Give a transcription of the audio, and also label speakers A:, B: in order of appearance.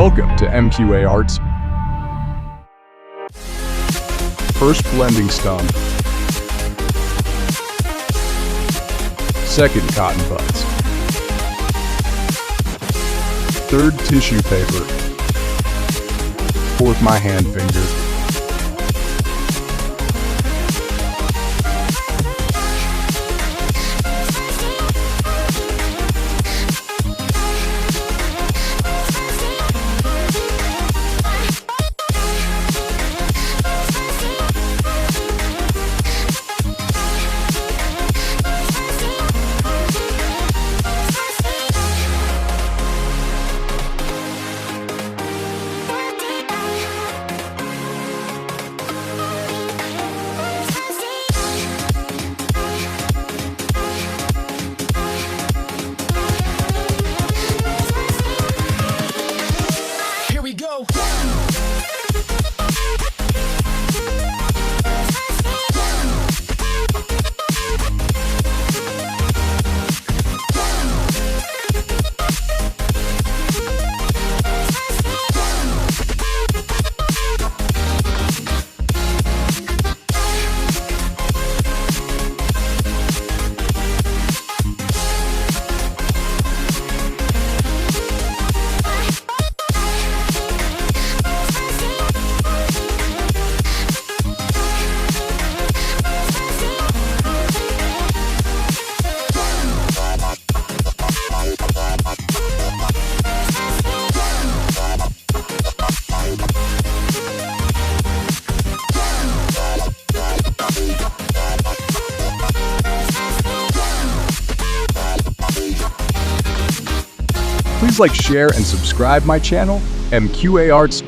A: Welcome to MQA Arts. First, blending stump. Second, cotton buds. Third, tissue paper. Fourth, my hand finger. Please like, share, and subscribe my channel, MQA Arts.